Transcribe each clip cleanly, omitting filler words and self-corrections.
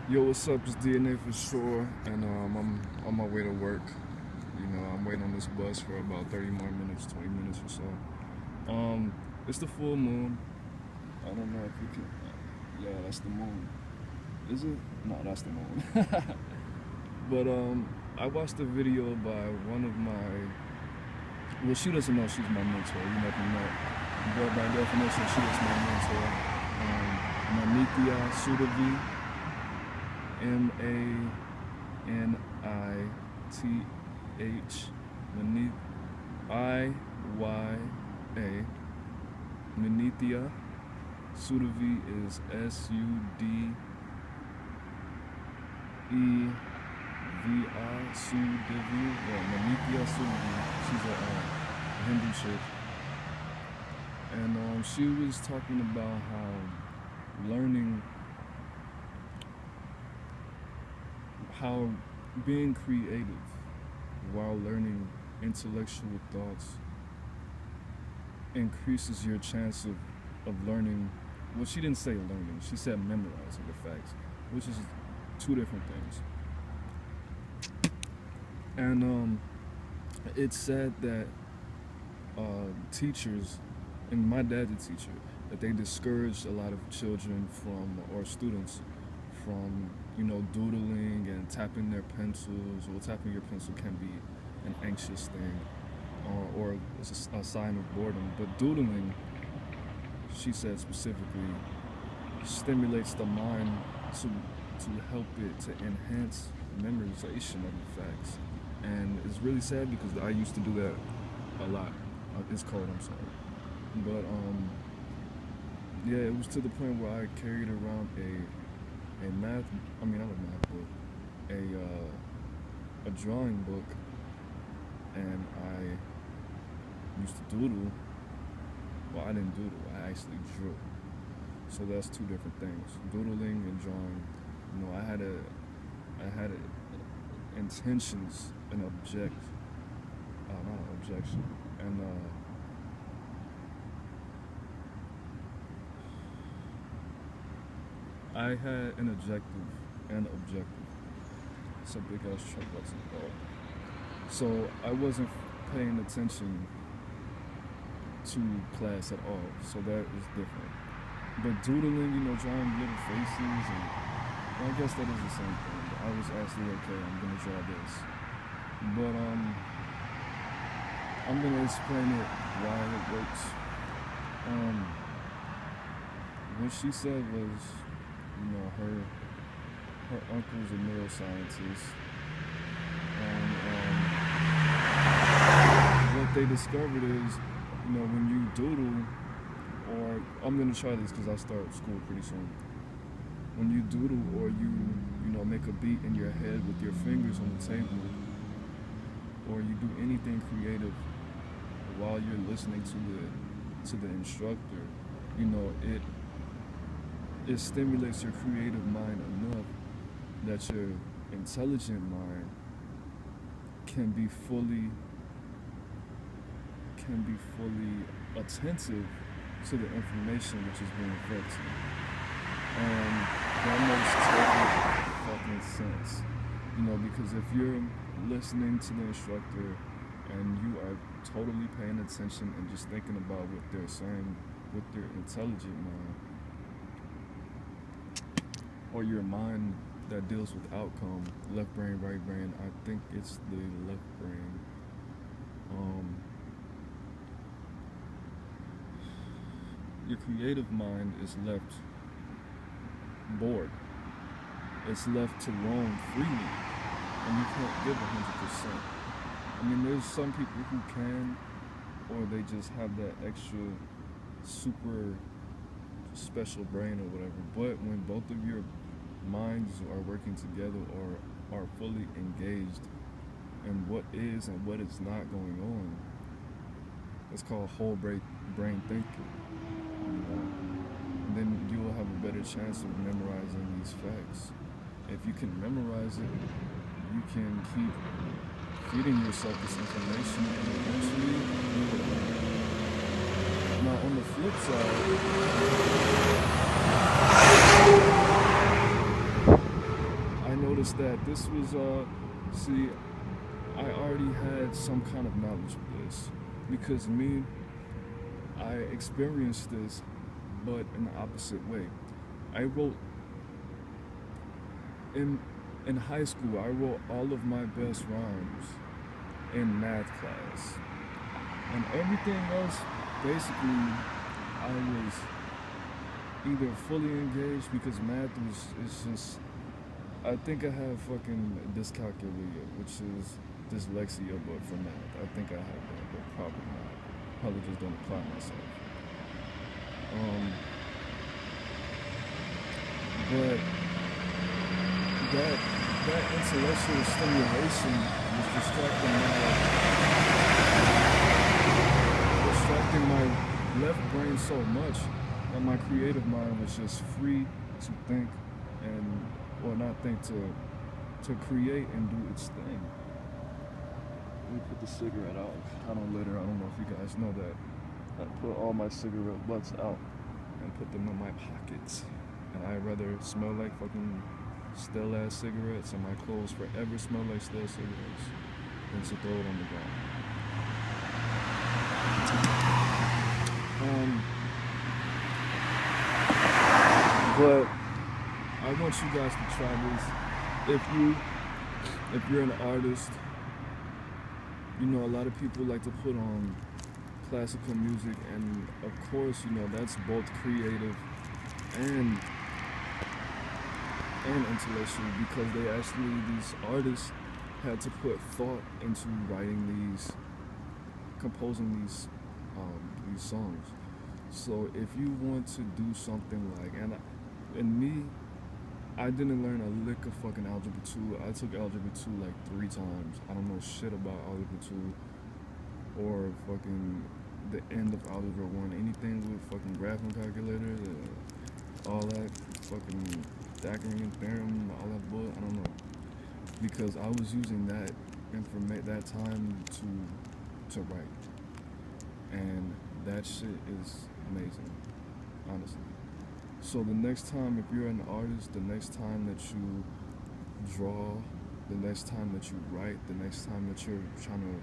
Yo, what's up? It's DNA for sure, and I'm on my way to work. You know, I'm waiting on this bus for about 30 more minutes, 20 minutes or so. It's the full moon. I don't know if you can. Yeah, that's the moon. Is it? No, that's the moon. But I watched a video by one of my. Well, she doesn't know she's my mentor. You never know. But by definition, she is my mentor. Manithya Sudavi. Manithya, Iya. Manithya Sudavi is Sudevi. Sudavi. Yeah, Manithya Sudavi. She's a Hindu chick, and she was talking about how learning. How being creative while learning intellectual thoughts increases your chance of learning. Well, she didn't say learning, she said memorizing the facts, which is two different things. And it's said that teachers, and my dad's a teacher, that they discourage a lot of children from, or students from, doodling and tapping their pencils. Well, tapping your pencil can be an anxious thing, or it's a sign of boredom. But doodling, she said specifically, stimulates the mind to help it to enhance memorization of the facts. And it's really sad because I used to do that a lot. It's cold, I'm sorry. But yeah, it was to the point where I carried around not a math book, a drawing book, and I used to doodle. Well, I didn't doodle, I actually drew. So that's two different things, doodling and drawing. I had intentions and not an objection, and I had an objective and objective. It's a big ass truck that's involved. So I wasn't paying attention to class at all. So that is different. But doodling, drawing little faces, and well, I guess that is the same thing. But I was actually okay, I'm gonna draw this. But I'm gonna explain it why it works. What she said was, her uncle's a neuroscientist, and what they discovered is, when you doodle, or I'm gonna try this because I start school pretty soon. When you doodle or you make a beat in your head with your fingers on the table, or you do anything creative while you're listening to the instructor, it stimulates your creative mind enough that your intelligent mind can be fully attentive to the information which is being fed to you. And that makes total fucking sense. Because if you're listening to the instructor and you are totally paying attention and just thinking about what they're saying with your intelligent mind, or your mind that deals with outcome, left brain, right brain, I think it's the left brain. Your creative mind is left bored. It's left to roam freely, and you can't give 100%. There's some people who can, or they just have that extra super special brain or whatever. But when both of your minds are working together or are fully engaged in what is and what is not going on, it's called whole brain thinking. And then you will have a better chance of memorizing these facts. If you can memorize it, you can keep feeding yourself this information, and eventually you will learn. Now, on the flip side, It's that this was, see, I already had some kind of knowledge of this. Because me, I experienced this, but in the opposite way. I wrote, in high school, I wrote all of my best rhymes in math class. And everything else, basically, I was either fully engaged because math is just, I think I have fucking dyscalculia, which is dyslexia, but for math. I think I have that, but probably not. Probably just don't apply myself. But that intellectual stimulation was distracting my left brain so much that my creative mind was just free to think and, or not think, to create and do its thing. Let me put the cigarette out. I don't know if you guys know that. I put all my cigarette butts out and put them in my pockets. And I'd rather smell like fucking stale ass cigarettes and my clothes forever smell like stale cigarettes than to throw it on the ground. But I want you guys to try this. If you're an artist, you know, a lot of people like to put on classical music, and of course, you know, that's both creative and intellectual, because these artists had to put thought into writing composing these songs. So if you want to do something like, and me, I didn't learn a lick of fucking Algebra 2. I took Algebra 2 like 3 times. I don't know shit about Algebra 2 or fucking the end of Algebra 1. Anything with fucking graphing calculator, all that fucking Pythagorean theorem, all that bull, I don't know. Because I was using that time to write. And that shit is amazing, honestly. So the next time, if you're an artist, the next time that you draw, the next time that you write, the next time that you're trying to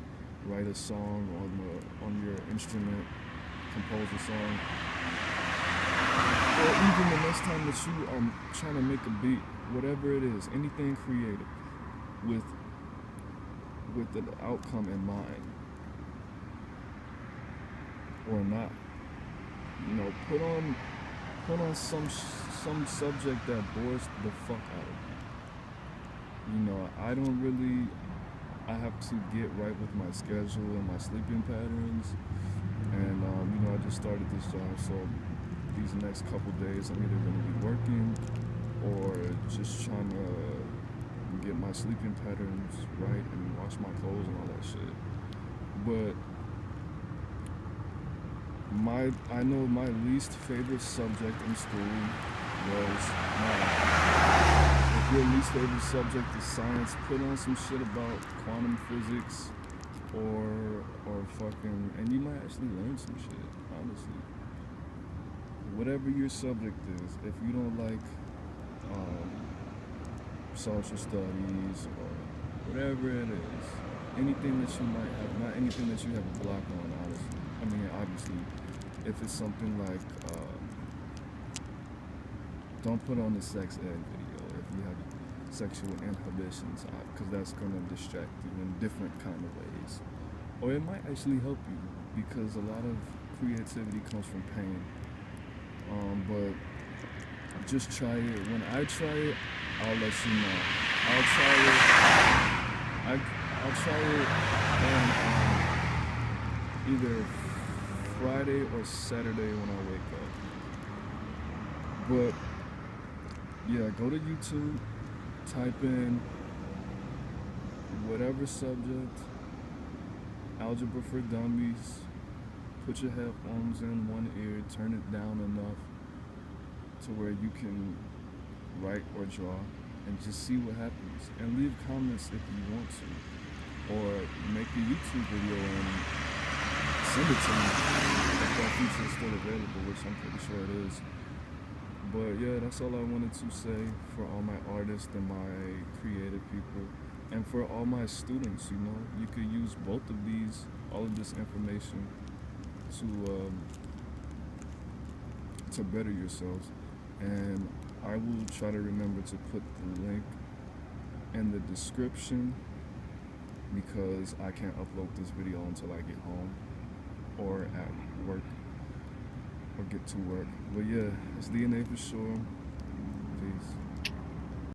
write a song on your instrument, compose a song, or even the next time that you are trying to make a beat, whatever it is, anything creative with the outcome in mind, or not, you know, put on some subject that bores the fuck out of you. You know, I have to get right with my schedule and my sleeping patterns, and you know, I just started this job, so these next couple days I'm either going to be working or just trying to get my sleeping patterns right and wash my clothes and all that shit. But I know my least favorite subject in school was math. If your least favorite subject is science, put on some shit about quantum physics or fucking, and you might actually learn some shit, honestly. Whatever your subject is, if you don't like social studies or whatever it is, anything that you might have, not anything that you have a block on, honestly. I mean, obviously, if it's something like, don't put on the sex ed video if you have sexual inhibitions, because that's going to distract you in different kind of ways. Or it might actually help you, because a lot of creativity comes from pain. But just try it. When I try it, I'll let you know. I'll try it on either Friday or Saturday when I wake up. But yeah, go to YouTube, type in whatever subject, algebra for dummies, put your headphones in one ear, turn it down enough to where you can write or draw, and just see what happens. And leave comments if you want to, or make a YouTube video and send it to me if that feature is still available, which I'm pretty sure it is. But yeah, that's all I wanted to say for all my artists and my creative people, and for all my students. You could use both of these, all of this information, to better yourselves. And I will try to remember to put the link in the description, because I can't upload this video until I get home or at work or get to work. But yeah, it's DNA for sure.